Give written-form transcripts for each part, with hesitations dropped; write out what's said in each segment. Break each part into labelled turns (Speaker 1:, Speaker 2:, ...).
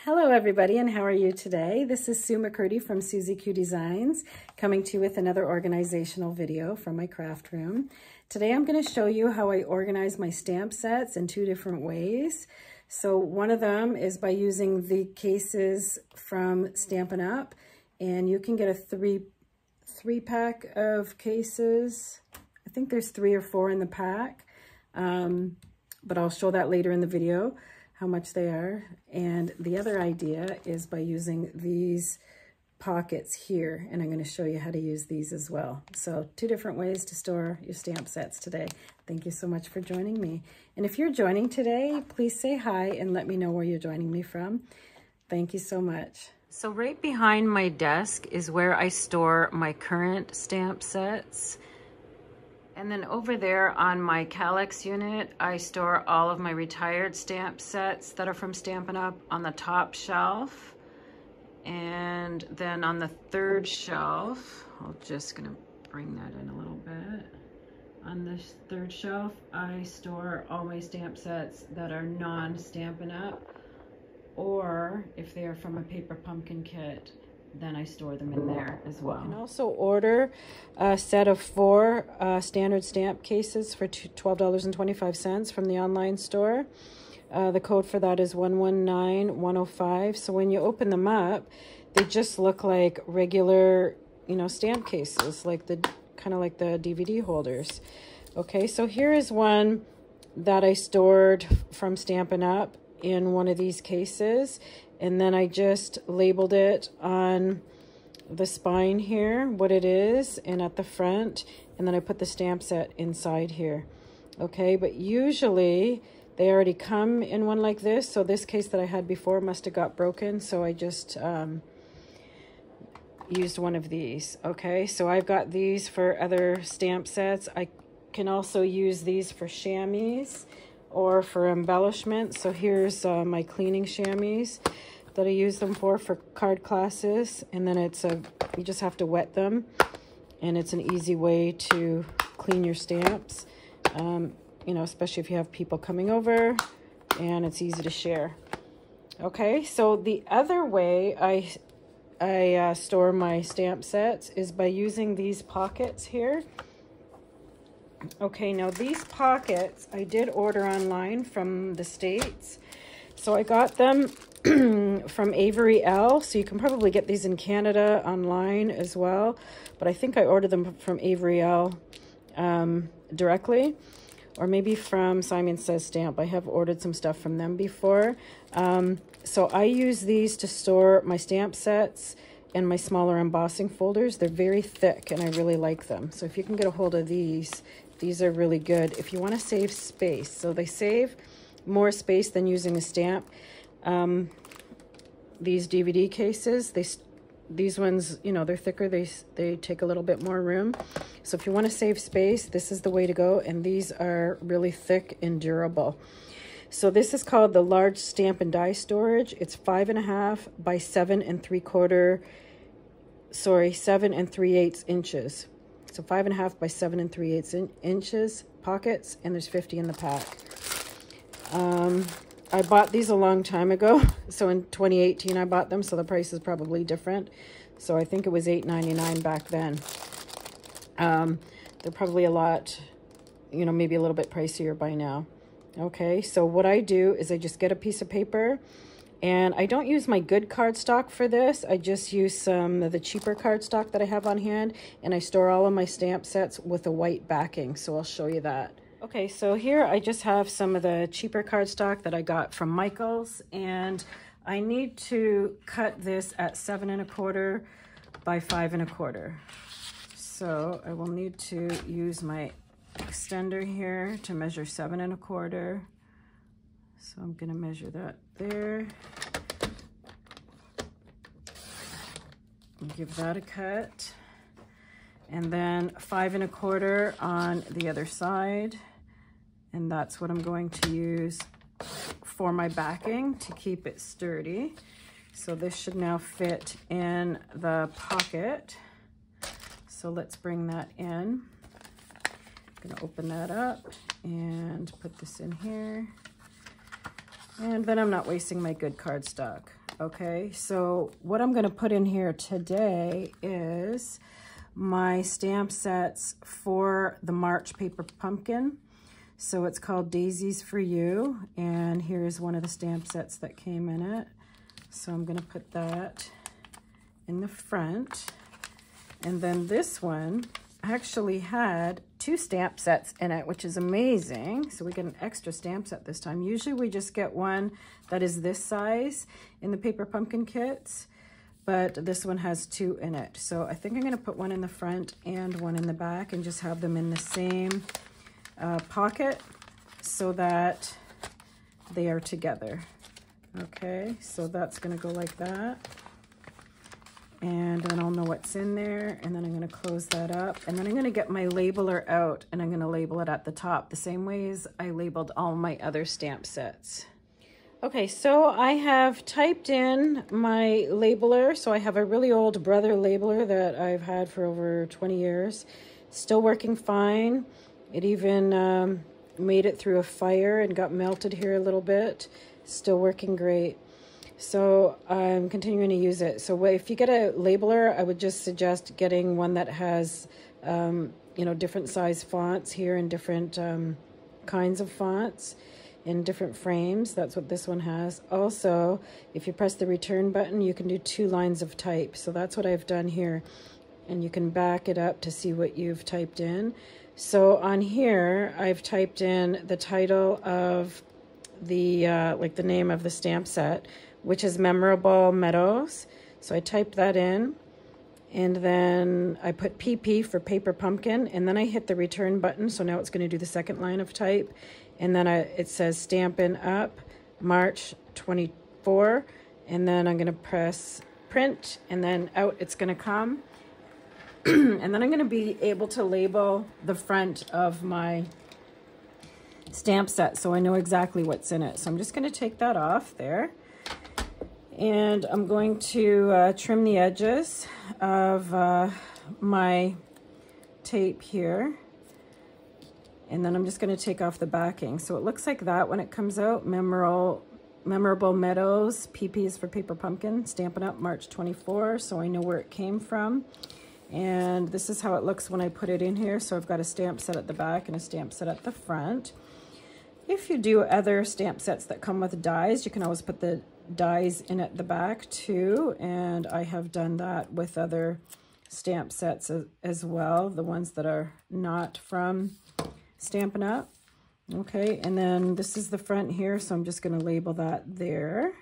Speaker 1: Hello everybody, and how are you today? This is Sue McCurdy from Susie Q Designs, coming to you with another organizational video from my craft room. Today I'm going to show you how I organize my stamp sets in two different ways. So one of them is by using the cases from Stampin' Up, and you can get a three pack of cases. I think there's 3 or 4 in the pack, but I'll show that later in the video how much they are. And the other idea is by using these pockets here, and I'm going to show you how to use these as well. So 2 different ways to store your stamp sets today. Thank you so much for joining me. And if you're joining today, please say hi and let me know where you're joining me from. Thank you so much. So right behind my desk is where I store my current stamp sets. And then over there on my Calyx unit, I store all of my retired stamp sets that are from Stampin' Up on the top shelf. And then on the 3rd shelf, I'm just gonna bring that in a little bit. On this 3rd shelf, I store all my stamp sets that are non-Stampin' Up, or if they are from a paper pumpkin kit, then I store them in there as well. You can also order a set of 4 standard stamp cases for $12.25 from the online store. The code for that is 119105. So when you open them up, they just look like regular, stamp cases, like kind of like the DVD holders. Okay, so here is one that I stored from Stampin' Up in one of these cases. And then I just labeled it on the spine here, what it is, and at the front. And then I put the stamp set inside here. Okay, but usually they already come in one like this. So this case that I had before must have got broken. So I just used one of these. Okay, so I've got these for other stamp sets. I can also use these for chamois or for embellishment. So here's my cleaning chamois that I use them for card classes. And then you just have to wet them, and it's an easy way to clean your stamps, especially if you have people coming over, and it's easy to share. Okay, so the other way I store my stamp sets is by using these pockets here. Okay, now these pockets I did order online from the States. So I got them from Avery L. So you can probably get these in Canada online as well. But I think I ordered them from Avery L directly. Or maybe from Simon Says Stamp. I have ordered some stuff from them before. So I use these to store my stamp sets and my smaller embossing folders. They're very thick and I really like them. So if you can get a hold of these are really good if you want to save space. So they save more space than using a stamp. These DVD cases, these ones, they're thicker. They take a little bit more room. So if you want to save space, this is the way to go. And these are really thick and durable. So this is called the large stamp and die storage. It's 5.5 by 7 3/8 inches. So 5.5 by 7 3/8 inches pockets, and there's 50 in the pack. I bought these a long time ago. So in 2018 I bought them, so the price is probably different. So I think it was $8.99 back then. They're probably a lot, maybe a little bit pricier by now. Okay, so what I do is I just get a piece of paper, and I don't use my good cardstock for this. I just use some of the cheaper cardstock that I have on hand, and I store all of my stamp sets with a white backing. So I'll show you that. Okay, so here I just have some of the cheaper cardstock that I got from Michael's, and I need to cut this at 7 1/4 by 5 1/4. So I will need to use my extender here to measure 7 1/4. So I'm gonna measure that there. Give that a cut. And then 5 1/4 on the other side. And that's what I'm going to use for my backing to keep it sturdy. So this should now fit in the pocket. So let's bring that in. I'm gonna open that up and put this in here. And then I'm not wasting my good cardstock. Okay, so what I'm gonna put in here today is my stamp sets for the March paper pumpkin. So it's called Daisies for You, and here's one of the stamp sets that came in it. So I'm gonna put that in the front. And then this one actually had 2 stamp sets in it, which is amazing. So we get an extra stamp set this time. Usually we just get one that is this size in the paper pumpkin kits, but this one has 2 in it. So I think I'm gonna put one in the front and one in the back and just have them in the same pocket so that they are together. Okay, so that's gonna go like that. And then I'll know what's in there, and then I'm gonna close that up, and then I'm gonna get my labeler out and I'm gonna label it at the top the same way as I labeled all my other stamp sets. Okay, so I have typed in my labeler. So I have a really old Brother labeler that I've had for over 20 years. Still working fine. It even made it through a fire and got melted here a little bit. Still working great. So I'm continuing to use it. So if you get a labeler, I would just suggest getting one that has, you know, different size fonts here and different kinds of fonts in different frames. That's what this one has. Also, if you press the return button, you can do 2 lines of type. So that's what I've done here. And you can back it up to see what you've typed in. So on here, I've typed in the title of the, like the name of the stamp set, which is Memorable Meadows. So I typed that in, and then I put PP for paper pumpkin, and then I hit the return button. So now it's going to do the second line of type. And then it says Stampin' Up, March 24. And then I'm going to press print, and then out it's going to come. And then I'm going to be able to label the front of my stamp set so I know exactly what's in it. So I'm just going to take that off there. And I'm going to trim the edges of my tape here. And then I'm just going to take off the backing. So it looks like that when it comes out. Memorable Meadows, PP is for paper pumpkin, Stampin' Up, March 24. So I know where it came from. And this is how it looks when I put it in here. So I've got a stamp set at the back and a stamp set at the front. If you do other stamp sets that come with dies, you can always put the dies in at the back too, and I have done that with other stamp sets as well, the ones that are not from Stampin' Up. Okay, and then this is the front here, so I'm just going to label that there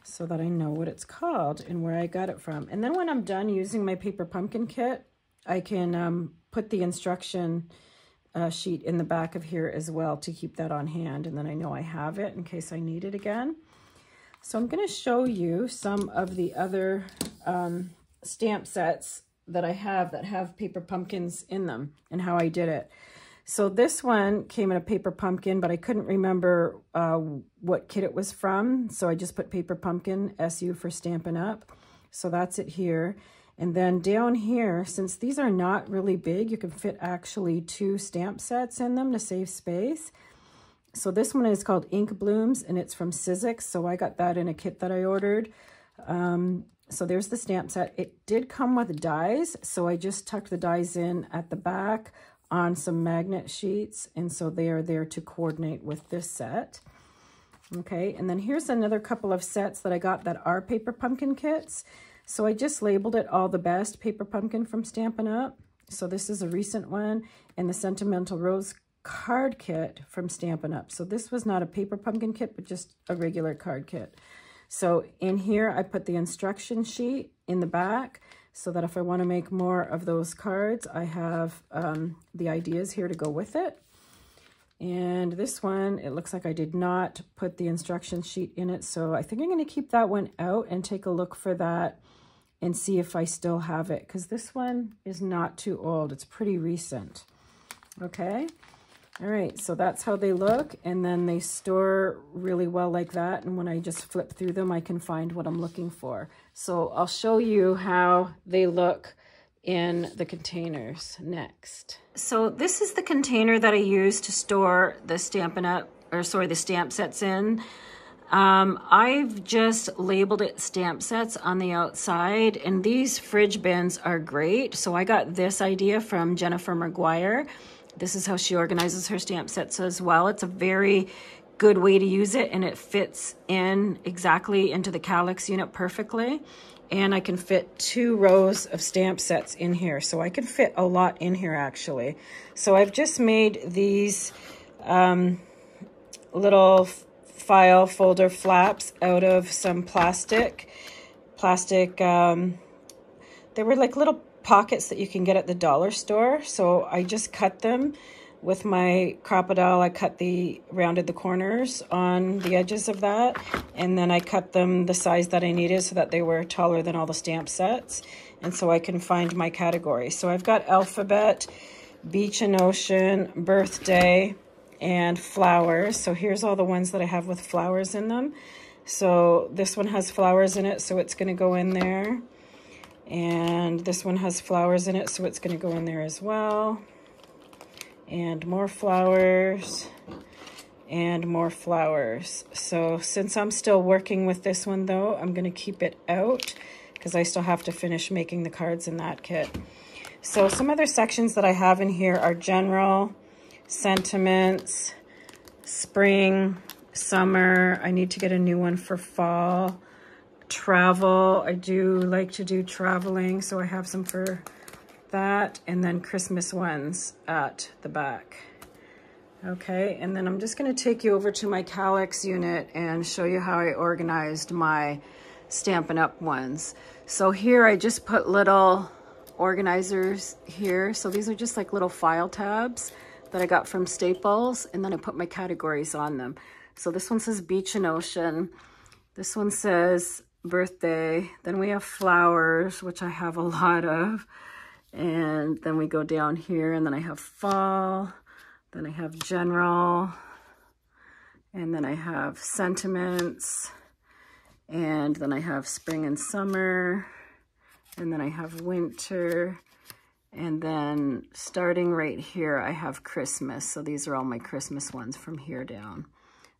Speaker 1: so that I know what it's called and where I got it from. And then when I'm done using my paper pumpkin kit, I can put the instruction sheet in the back of here as well to keep that on hand, and then I know I have it in case I need it again. So I'm going to show you some of the other stamp sets that I have that have paper pumpkins in them and how I did it. So this one came in a paper pumpkin, but I couldn't remember what kit it was from. So I just put paper pumpkin, SU for Stampin' Up. So that's it here. And then down here, since these are not really big, you can fit actually 2 stamp sets in them to save space. So this one is called Ink Blooms, and it's from Sizzix. So I got that in a kit that I ordered. So there's the stamp set. It did come with dies, so I just tucked the dies in at the back on some magnet sheets, and so they are there to coordinate with this set. Okay, and then here's another couple of sets that I got that are paper pumpkin kits. So I just labeled it All the Best Paper Pumpkin from Stampin' Up. So this is a recent one, and the Sentimental Rose card kit from Stampin' Up. So this was not a paper pumpkin kit, but just a regular card kit. So in here, I put the instruction sheet in the back so that if I want to make more of those cards, I have the ideas here to go with it. And this one, it looks like I did not put the instruction sheet in it. So I think I'm going to keep that one out and take a look for that and see if I still have it, because this one is not too old. It's pretty recent. Okay. All right, so that's how they look, and then they store really well like that, and when I just flip through them, I can find what I'm looking for. So I'll show you how they look in the containers next. So this is the container that I use to store the Stampin' Up or sorry, the stamp sets in. I've just labeled it stamp sets on the outside, and these fridge bins are great. So I got this idea from Jennifer McGuire. This is how she organizes her stamp sets as well. It's a very good way to use it, and it fits in exactly into the calyx unit perfectly. And I can fit 2 rows of stamp sets in here. So I can fit a lot in here actually. So I've just made these little file folder flaps out of some plastic. They were like little pockets that you can get at the dollar store. So I just cut them with my Crop-A-Dile. I rounded the corners on the edges of that, and then I cut them the size that I needed so that they were taller than all the stamp sets, and so I can find my category. So I've got alphabet, beach and ocean, birthday, and flowers. So here's all the ones that I have with flowers in them. So this one has flowers in it, so it's going to go in there. And this one has flowers in it, so it's going to go in there as well. And more flowers, and more flowers. So since I'm still working with this one though, I'm going to keep it out because I still have to finish making the cards in that kit. So some other sections that I have in here are general, sentiments, spring, summer. I need to get a new one for fall. Travel. I do like to do traveling, so I have some for that. And then Christmas ones at the back. Okay, and then I'm just going to take you over to my calyx unit and show you how I organized my Stampin' Up ones. So here I just put little organizers here. So these are just like little file tabs that I got from Staples, and then I put my categories on them. So this one says beach and ocean. This one says birthday. Then we have flowers, which I have a lot of. And then we go down here, and then I have fall. Then I have general. And then I have sentiments. And then I have spring and summer. And then I have winter. And then starting right here, I have Christmas. So these are all my Christmas ones from here down.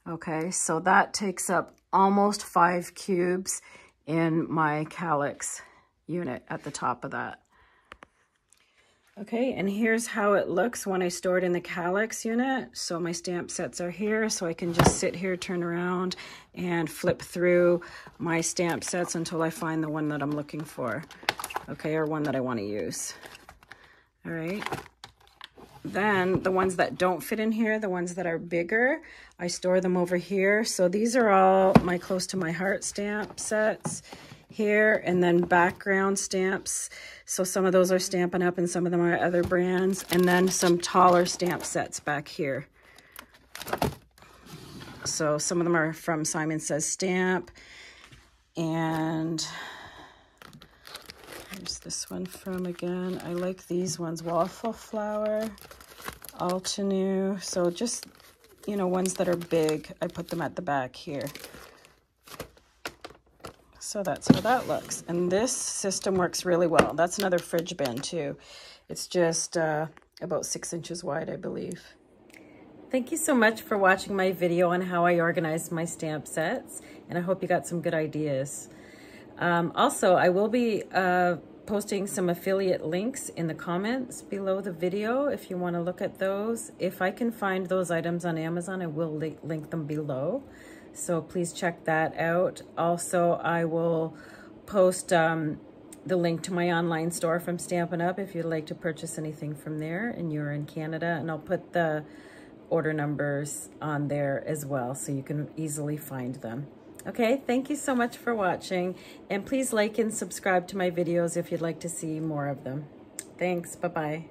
Speaker 1: Okay, so that takes up almost 5 cubes in my calyx unit at the top of that. Okay, and here's how it looks when I store it in the calyx unit. So my stamp sets are here, so I can just sit here, turn around, and flip through my stamp sets until I find the one that I'm looking for. Okay, or one that I want to use. All right. Then the ones that don't fit in here, the ones that are bigger, I store them over here. So these are all my close to my heart stamp sets here, and then background stamps. So some of those are Stampin' Up and some of them are other brands, and then some taller stamp sets back here. So some of them are from Simon Says Stamp, and here's this one from, again, I like these ones, Waffle Flower, Altenew. So just, you know, ones that are big, I put them at the back here. So that's how that looks. And this system works really well. That's another fridge bin too. It's just about 6 inches wide, I believe. Thank you so much for watching my video on how I organized my stamp sets. And I hope you got some good ideas. Also, I will be posting some affiliate links in the comments below the video if you want to look at those. If I can find those items on Amazon, I will link them below. So please check that out. Also, I will post the link to my online store from Stampin' Up if you'd like to purchase anything from there and you're in Canada. And I'll put the order numbers on there as well so you can easily find them. Okay, thank you so much for watching, and please like and subscribe to my videos if you'd like to see more of them. Thanks, bye-bye.